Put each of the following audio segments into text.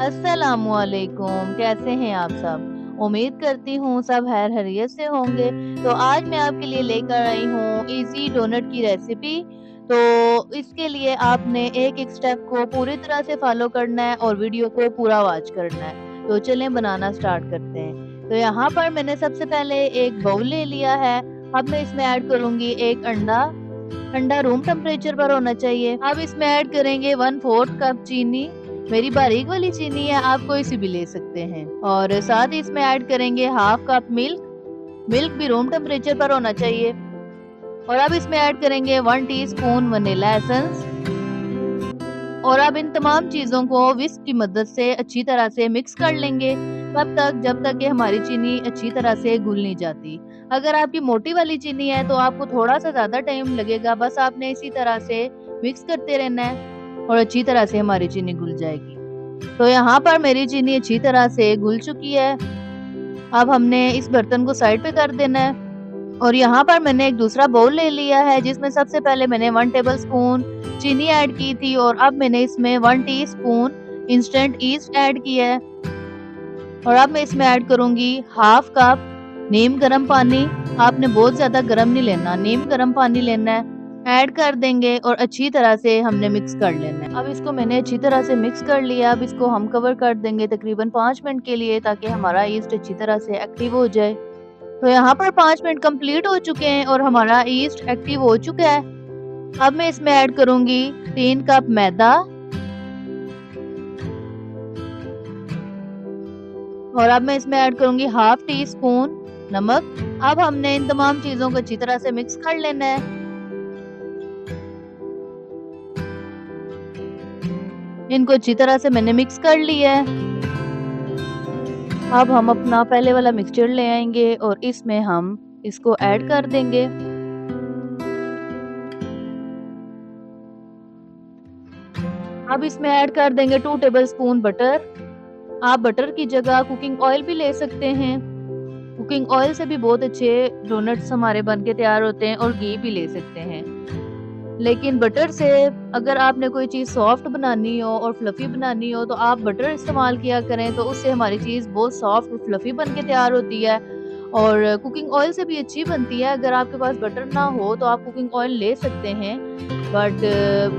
अस्सलामुअलैकुम, कैसे हैं आप सब? उम्मीद करती हूँ सब खैर खैरियत से होंगे। तो आज मैं आपके लिए लेकर आई हूँ इजी डोनट की रेसिपी। तो इसके लिए आपने एक-एक स्टेप को पूरी तरह से फॉलो करना है और वीडियो को पूरा वॉच करना है। तो चलें बनाना स्टार्ट करते हैं। तो यहाँ पर मैंने सबसे पहले एक बाउल ले लिया है। अब मैं इसमें ऐड करूँगी एक अंडा। अंडा रूम टेम्परेचर पर होना चाहिए। अब इसमें ऐड करेंगे 1/4 कप चीनी। मेरी बारीक वाली चीनी है, आप कोई सी भी ले सकते हैं। और साथ ही इसमें ऐड करेंगे हाफ कप मिल्क। मिल्क भी रूम टेम्परेचर पर होना चाहिए। और अब इसमें ऐड करेंगे 1 टीस्पून वनीला एसेंस। और अब इन तमाम चीज़ों को विस्क की मदद से अच्छी तरह से मिक्स कर लेंगे, तब तक जब तक कि हमारी चीनी अच्छी तरह से घुल नहीं जाती। अगर आपकी मोटी वाली चीनी है तो आपको थोड़ा-सा ज़्यादा टाइम लगेगा, बस आपने इसी तरह से मिक्स करते रहना है और अच्छी तरह से हमारी चीनी घुल जाएगी। तो यहाँ पर मेरी चीनी अच्छी तरह से घुल चुकी है। अब हमने इस बर्तन को साइड पे कर देना है। और यहाँ पर मैंने एक दूसरा बाउल ले लिया है जिसमें सबसे पहले मैंने 1 टेबलस्पून चीनी ऐड की थी और अब मैंने इसमें 1 टीस्पून इंस्टेंट ईस्ट ऐड किया है। और अब मैं इसमें ऐड करूँगी हाफ कप नीम गर्म पानी। आपने बहुत ज़्यादा गर्म नहीं लेना, नीम गर्म पानी लेना है। ऐड कर देंगे और अच्छी तरह से हमने मिक्स कर लेना है। अब इसको मैंने अच्छी तरह से मिक्स कर लिया। अब इसको हम कवर कर देंगे तकरीबन 5 मिनट के लिए, ताकि हमारा ईस्ट अच्छी तरह से एक्टिव हो जाए। तो यहाँ पर 5 मिनट कंप्लीट हो चुके हैं और हमारा ईस्ट एक्टिव हो चुका है। अब मैं इसमें ऐड करूँगी 3 कप मैदा। और अब मैं इसमें ऐड करूँगी हाफ टी स्पून नमक। अब हमने इन तमाम चीज़ों को अच्छी तरह से मिक्स कर लेना है। इनको अच्छी तरह से मैंने मिक्स कर लिया है। अब हम अपना पहले वाला मिक्सचर ले आएंगे और इसमें हम इसको ऐड कर देंगे। अब इसमें ऐड कर देंगे 2 टेबलस्पून बटर। आप बटर की जगह कुकिंग ऑयल भी ले सकते हैं। कुकिंग ऑयल से भी बहुत अच्छे डोनट्स हमारे बन के तैयार होते हैं, और घी भी ले सकते हैं। लेकिन बटर से अगर आपने कोई चीज़ सॉफ्ट बनानी हो और फ्लफी बनानी हो तो आप बटर इस्तेमाल किया करें, तो उससे हमारी चीज़ बहुत सॉफ्ट और फ्लफी बन के तैयार होती है। और कुकिंग ऑयल से भी अच्छी बनती है। अगर आपके पास बटर ना हो तो आप कुकिंग ऑयल ले सकते हैं, बट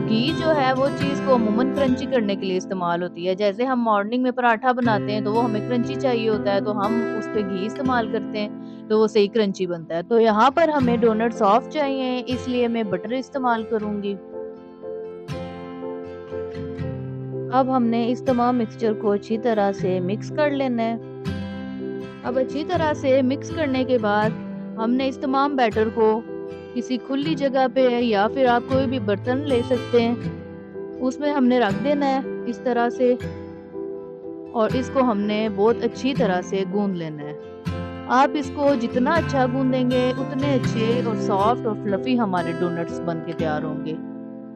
घी जो है वो चीज़ को अमूमन क्रंची करने के लिए इस्तेमाल होती है। जैसे हम मॉर्निंग में पराठा बनाते हैं तो वो हमें क्रंची चाहिए होता है, तो हम उस पे घी इस्तेमाल करते हैं, तो वो सही क्रंची बनता है। तो यहाँ पर हमें डोनट सॉफ्ट चाहिए, इसलिए मैं बटर इस्तेमाल करूँगी। अब हमने इस तमाम मिक्सचर को अच्छी तरह से मिक्स कर लेना है। अब अच्छी तरह से मिक्स करने के बाद हमने इस तमाम बैटर को किसी खुली जगह पे या फिर आप कोई भी बर्तन ले सकते हैं, उसमें हमने रख देना है इस तरह से। और इसको हमने बहुत अच्छी तरह से गूंद लेना है। आप इसको जितना अच्छा गूंदेंगे उतने अच्छे और सॉफ्ट और फ्लफी हमारे डोनट्स बन के तैयार होंगे।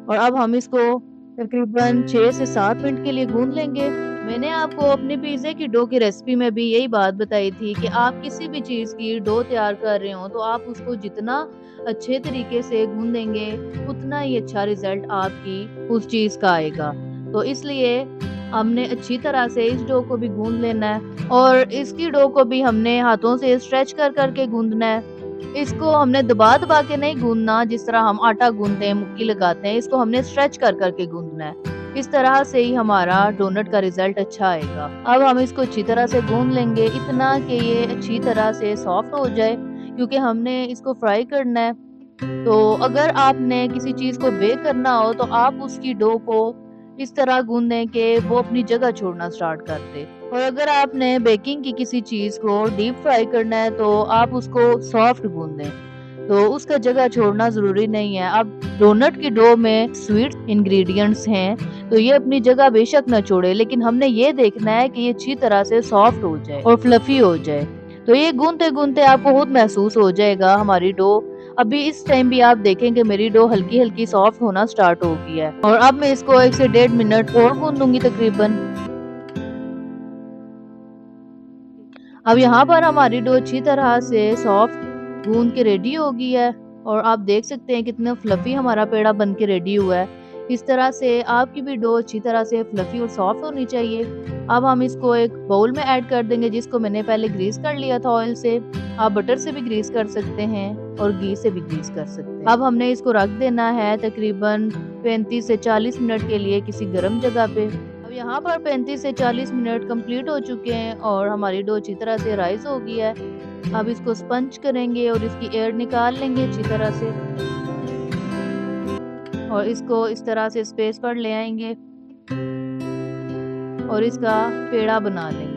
और अब हम इसको तकरीबन 6 से 7 मिनट के लिए गूंद लेंगे। मैंने आपको अपने पिज़्ज़े की डो की रेसिपी में भी यही बात बताई थी कि आप किसी भी चीज़ की डो तैयार कर रहे हो तो आप उसको जितना अच्छे तरीके से गूंदेंगे उतना ही अच्छा रिजल्ट आपकी उस चीज़ का आएगा। तो इसलिए हमने अच्छी तरह से इस डो को भी गूंद लेना है, और इसकी डो को भी हमने हाथों से स्ट्रेच कर करके गूंदना है। इसको हमने दबा-दबा के नहीं गूंदना, जिस तरह हम आटा गूंदते हैं, मुक्की लगाते हैं, इसको हमने स्ट्रेच कर कर के गूंदना है। इस तरह से ही हमारा डोनट का रिजल्ट अच्छा आएगा। अब हम इसको अच्छी तरह से गूंद लेंगे, इतना कि ये अच्छी तरह से सॉफ्ट हो जाए, क्योंकि हमने इसको फ्राई करना है। तो अगर आपने किसी चीज़ को बेक करना हो तो आप उसकी डो को इस तरह गूंदें कि वो अपनी जगह छोड़ना स्टार्ट कर दे। और अगर आपने बेकिंग की किसी चीज़ को डीप फ्राई करना है तो आप उसको सॉफ्ट गूंदें, तो उसका जगह छोड़ना ज़रूरी नहीं है। अब डोनट की डो में स्वीट इंग्रेडिएंट्स हैं, तो ये अपनी जगह बेशक ना छोड़े, लेकिन हमने ये देखना है कि ये अच्छी तरह से सॉफ्ट हो जाए और फ्लफी हो जाए। तो ये गूंदते-गूंदते आपको खुद महसूस हो जाएगा हमारी डो। अभी इस टाइम भी आप देखें कि मेरी डो हल्की-हल्की सॉफ्ट होना स्टार्ट हो गई है। और अब मैं इसको 1 से 1.5 मिनट और गूंदूंगी तकरीबन। अब यहाँ पर हमारी डो अच्छी तरह से सॉफ्ट गूंद के रेडी हो गई है, और आप देख सकते हैं कितना फ्लफी हमारा पेड़ा बन के रेडी हुआ है। इस तरह से आपकी भी डो अच्छी तरह से फ्लफी और सॉफ्ट होनी चाहिए। अब हम इसको एक बाउल में ऐड कर देंगे, जिसको मैंने पहले ग्रीस कर लिया था ऑयल से। आप बटर से भी ग्रीस कर सकते हैं और घी से भी ग्रीस कर सकते हैं। अब हमने इसको रख देना है तकरीबन 35 से 40 मिनट के लिए किसी गर्म जगह पे। अब यहाँ पर 35 से 40 मिनट कंप्लीट हो चुके हैं और हमारी डो अच्छी तरह से राइस हो गई है। अब इसको स्पंज करेंगे और इसकी एयर निकाल लेंगे अच्छी तरह से, और इसको इस तरह से स्पेस पर ले आएंगे और इसका पेड़ा बना लेंगे।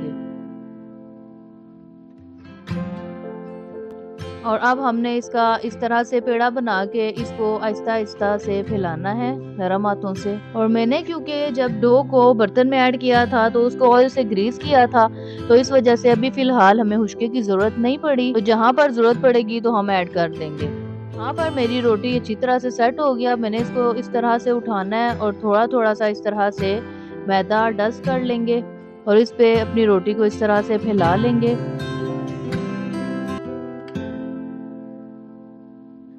और अब हमने इसका इस तरह से पेड़ा बना के इसको आहिस्ता आहिस्ता से फैलाना है नरम हाथों से। और मैंने क्योंकि जब डो को बर्तन में ऐड किया था तो उसको ऑयल से ग्रीस किया था, तो इस वजह से अभी फिलहाल हमें हुश्के की जरूरत नहीं पड़ी। तो जहाँ पर जरूरत पड़ेगी तो हम ऐड कर देंगे। यहाँ पर मेरी रोटी अच्छी तरह से सेट हो गया। मैंने इसको इस तरह से उठाना है और थोड़ा थोड़ा सा इस तरह से मैदा डस्ट कर लेंगे और इस पे अपनी रोटी को इस तरह से फैला लेंगे।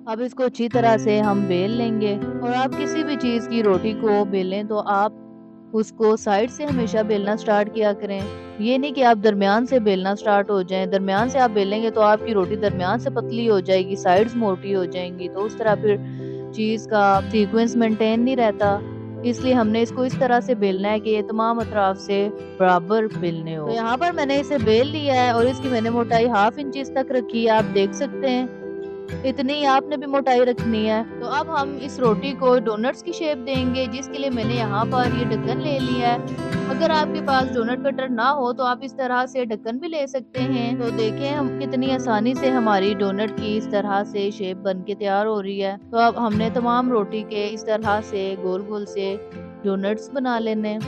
अब इसको अच्छी तरह से हम बेल लेंगे। और आप किसी भी चीज़ की रोटी को बेलें तो आप उसको साइड से हमेशा बेलना स्टार्ट किया करें। ये नहीं कि आप दरमियान से बेलना स्टार्ट हो जाएं। दरमियान से आप बेलेंगे तो आपकी रोटी दरमियान से पतली हो जाएगी, साइड्स मोटी हो जाएंगी, तो उस तरह फिर चीज़ का सीक्वेंस मेंटेन नहीं रहता। इसलिए हमने इसको इस तरह से बेलना है कि ये तमाम अतराफ से बराबर बेलने हो। तो यहाँ पर मैंने इसे बेल लिया है और इसकी मैंने मोटाई 1/2 इंच तक रखी है। आप देख सकते हैं इतनी आपने भी मोटाई रखनी है। तो अब हम इस रोटी को डोनट्स की शेप देंगे, जिसके लिए मैंने यहाँ पर ये ढक्कन ले लिया है। अगर आपके पास डोनट कटर ना हो तो आप इस तरह से ढक्कन भी ले सकते हैं। तो देखें हम कितनी आसानी से हमारी डोनट की इस तरह से शेप बन के तैयार हो रही है। तो अब हमने तमाम रोटी के इस तरह से गोल गोल से डोनट्स बना लेने।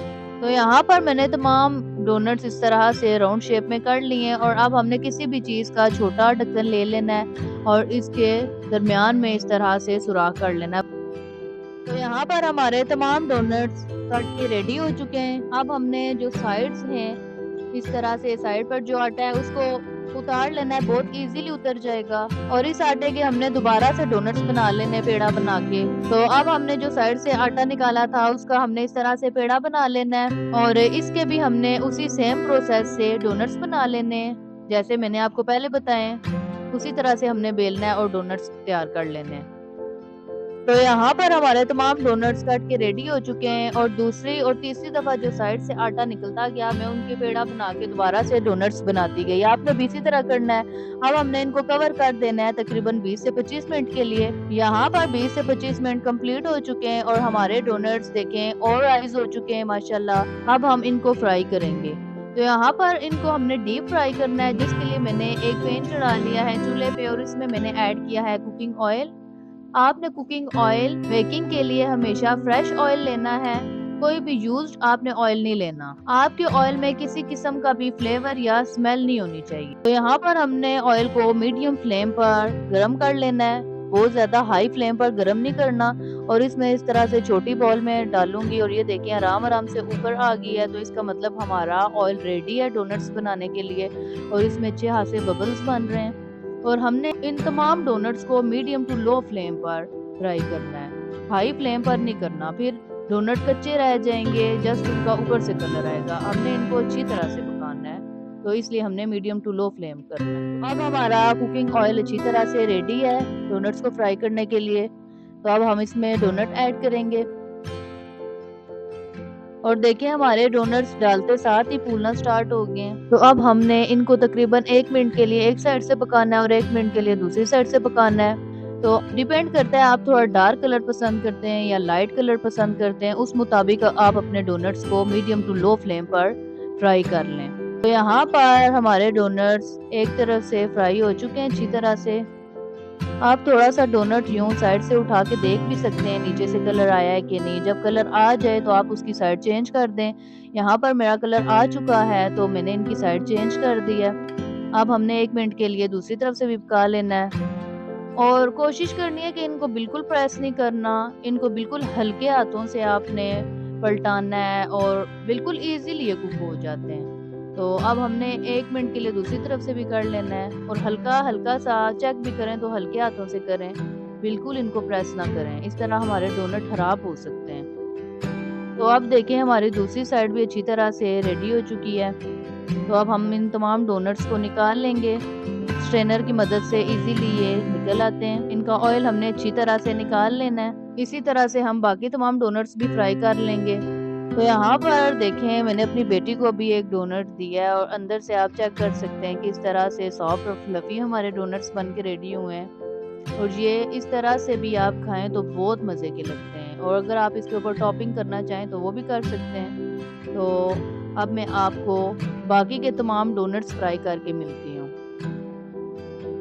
तो यहाँ पर मैंने तमाम डोनट्स इस तरह से राउंड शेप में कर लिए हैं। और अब हमने किसी भी चीज़ का छोटा ढक्कन ले लेना है और इसके दरमियान में इस तरह से सुराख कर लेना। तो यहाँ पर हमारे तमाम डोनट्स कट के रेडी हो चुके हैं। अब हमने जो साइड्स हैं इस तरह से साइड पर जो आटा है उसको उतार लेना है, बहुत इजीली उतर जाएगा। और इस आटे के हमने दोबारा से डोनट्स बना लेने पेड़ा बना के। तो अब हमने जो साइड से आटा निकाला था उसका हमने इस तरह से पेड़ा बना लेना है और इसके भी हमने उसी सेम प्रोसेस से डोनट्स बना लेने हैं, जैसे मैंने आपको पहले बताए उसी तरह से हमने बेलना है और डोनट्स तैयार कर लेने हैं। तो यहाँ पर हमारे तमाम डोनट्स कट के रेडी हो चुके हैं और दूसरी और तीसरी दफा जो साइड से आटा निकलता गया मैं उनके पेड़ा बना के दोबारा से डोनट्स बनाती गई। आपने भी इसी तरह करना है। अब हमने इनको कवर कर देना है तकरीबन 20 से 25 मिनट के लिए। यहाँ पर 20 से 25 मिनट कंप्लीट हो चुके हैं और हमारे डोनट्स देखें और राइज हो चुके हैं माशाल्लाह। अब हम इनको फ्राई करेंगे। तो यहाँ पर इनको हमने डीप फ्राई करना है, जिसके लिए मैंने एक पैन चढ़ा लिया है चूल्हे पे और इसमें मैंने ऐड किया है कुकिंग ऑयल। आपने कुकिंग ऑयल बेकिंग के लिए हमेशा फ्रेश ऑयल लेना है, कोई भी यूज्ड आपने ऑयल नहीं लेना। आपके ऑयल में किसी किस्म का भी फ्लेवर या स्मेल नहीं होनी चाहिए। तो यहाँ पर हमने ऑयल को मीडियम फ्लेम पर गरम कर लेना है, बहुत ज्यादा हाई फ्लेम पर गरम नहीं करना। और इसमें इस तरह से छोटी बॉल में डालूंगी और ये देखिए आराम आराम से ऊपर आ गई है। तो इसका मतलब हमारा ऑयल रेडी है डोनट्स बनाने के लिए और इसमें अच्छे खासे बबल्स बन रहे हैं। और हमने इन तमाम डोनट्स को मीडियम टू लो फ्लेम पर फ्राई करना है, हाई फ्लेम पर नहीं करना, फिर डोनट कच्चे रह जाएंगे, जस्ट उनका ऊपर से कलर आएगा। हमने इनको अच्छी तरह से पकाना है, तो इसलिए हमने मीडियम टू लो फ्लेम करना है। अब हमारा कुकिंग ऑयल अच्छी तरह से रेडी है डोनट्स को फ्राई करने के लिए। तो अब हम इसमें डोनट ऐड करेंगे और देखिए हमारे डोनट्स डालते साथ ही फूलना स्टार्ट हो गए हैं। तो अब हमने इनको तकरीबन 1 मिनट के लिए एक साइड से पकाना है और 1 मिनट के लिए दूसरी साइड से पकाना है। तो डिपेंड करता है आप थोड़ा डार्क कलर पसंद करते हैं या लाइट कलर पसंद करते हैं, उस मुताबिक आप अपने डोनट्स को मीडियम टू लो फ्लेम पर फ्राई कर लें। तो यहाँ पर हमारे डोनट्स एक तरफ से फ्राई हो चुके हैं अच्छी तरह से। आप थोड़ा सा डोनट यूं साइड से उठा के देख भी सकते हैं नीचे से कलर आया है कि नहीं। जब कलर आ जाए तो आप उसकी साइड चेंज कर दें। यहाँ पर मेरा कलर आ चुका है तो मैंने इनकी साइड चेंज कर दी है। अब हमने 1 मिनट के लिए दूसरी तरफ से भी पका लेना है और कोशिश करनी है कि इनको बिल्कुल प्रेस नहीं करना, इनको बिल्कुल हल्के हाथों से आपने पलटाना है और बिल्कुल ईजीली ये कुक हो जाते हैं। तो अब हमने 1 मिनट के लिए दूसरी तरफ से भी कर लेना है और हल्का हल्का सा चेक भी करें तो हल्के हाथों से करें, बिल्कुल इनको प्रेस ना करें, इस तरह हमारे डोनट खराब हो सकते हैं। तो अब देखें हमारी दूसरी साइड भी अच्छी तरह से रेडी हो चुकी है। तो अब हम इन तमाम डोनट्स को निकाल लेंगे। स्ट्रेनर की मदद से इजीली ये निकल आते हैं। इनका ऑयल हमने अच्छी तरह से निकाल लेना है। इसी तरह से हम बाकी तमाम डोनट्स भी फ्राई कर लेंगे। तो यहाँ पर देखें मैंने अपनी बेटी को अभी एक डोनट दिया है और अंदर से आप चेक कर सकते हैं कि इस तरह से सॉफ्ट और फ्लफी हमारे डोनट्स बन के रेडी हुए हैं। और ये इस तरह से भी आप खाएं तो बहुत मज़े के लगते हैं। और अगर आप इसके ऊपर टॉपिंग करना चाहें तो वो भी कर सकते हैं। तो अब मैं आपको बाकी के तमाम डोनट्स फ्राई करके मिलती हूँ।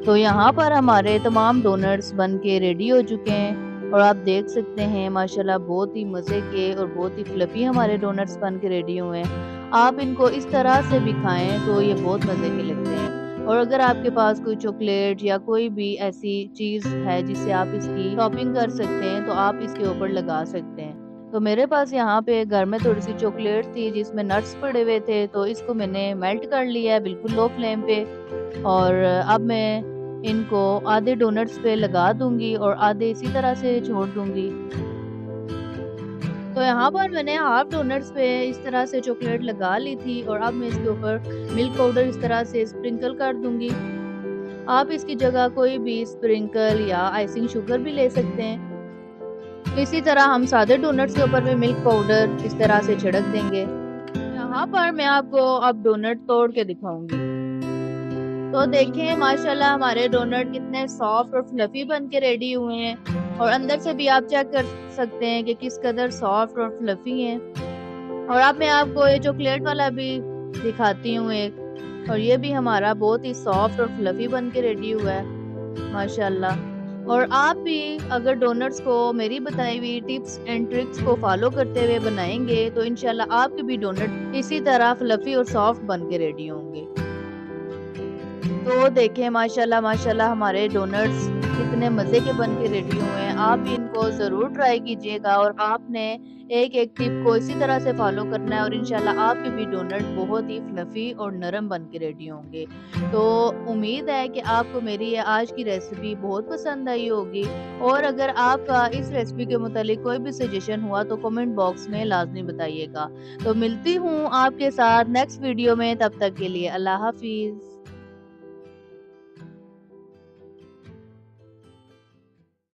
तो यहाँ पर हमारे तमाम डोनट्स बन के रेडी हो चुके हैं और आप देख सकते हैं माशाल्लाह बहुत ही मज़े के और बहुत ही फ्लफी हमारे डोनट्स बन के रेडी हुए हैं। आप इनको इस तरह से भी खाएं तो ये बहुत मज़े के लगते हैं। और अगर आपके पास कोई चॉकलेट या कोई भी ऐसी चीज़ है जिससे आप इसकी टॉपिंग कर सकते हैं तो आप इसके ऊपर लगा सकते हैं। तो मेरे पास यहाँ पे घर में थोड़ी सी चॉकलेट थी जिसमें नट्स पड़े हुए थे, तो इसको मैंने मेल्ट कर लिया है बिल्कुल लो फ्लेम पे। और अब मैं इनको आधे डोनट्स पे लगा दूंगी और आधे इसी तरह से छोड़ दूंगी। तो यहाँ पर मैंने हाफ डोनट्स पे इस तरह से चॉकलेट लगा ली थी और अब मैं इसके ऊपर मिल्क पाउडर इस तरह से स्प्रिंकल कर दूंगी। आप इसकी जगह कोई भी स्प्रिंकल या आइसिंग शुगर भी ले सकते हैं। इसी तरह हम सादे डोनट्स के ऊपर भी मिल्क पाउडर इस तरह से छिड़क देंगे। यहाँ पर मैं आपको अब डोनट तोड़ के दिखाऊंगी। तो देखें माशाल्लाह हमारे डोनट कितने सॉफ्ट और फ्लफी बन के रेडी हुए हैं और अंदर से भी आप चेक कर सकते हैं कि किस कदर सॉफ्ट और फ्लफी हैं। और अब मैं आपको ये चॉकलेट वाला भी दिखाती हूँ एक, और ये भी हमारा बहुत ही सॉफ्ट और फ्लफी बन के रेडी हुआ है माशाल्लाह। और आप भी अगर डोनट्स को मेरी बताई हुई टिप्स एंड ट्रिक्स को फॉलो करते हुए बनाएंगे तो इंशाल्लाह आपके भी डोनट इसी तरह फ्लफी और सॉफ्ट बन के रेडी होंगे। तो देखें माशाल्लाह माशाल्लाह हमारे डोनट्स कितने मज़े के बन के रेडी हुए हैं। आप भी इनको ज़रूर ट्राई कीजिएगा और आपने एक एक टिप को इसी तरह से फॉलो करना है और इंशाल्लाह आपके भी डोनट बहुत ही फ्लफी और नरम बन के रेडी होंगे। तो उम्मीद है कि आपको मेरी ये आज की रेसिपी बहुत पसंद आई होगी। और अगर आपका इस रेसिपी के मुतालिक कोई भी सजेशन हुआ तो कमेंट बॉक्स में लाजमी बताइएगा। तो मिलती हूँ आपके साथ नेक्स्ट वीडियो में, तब तक के लिए अल्लाह हाफिज़।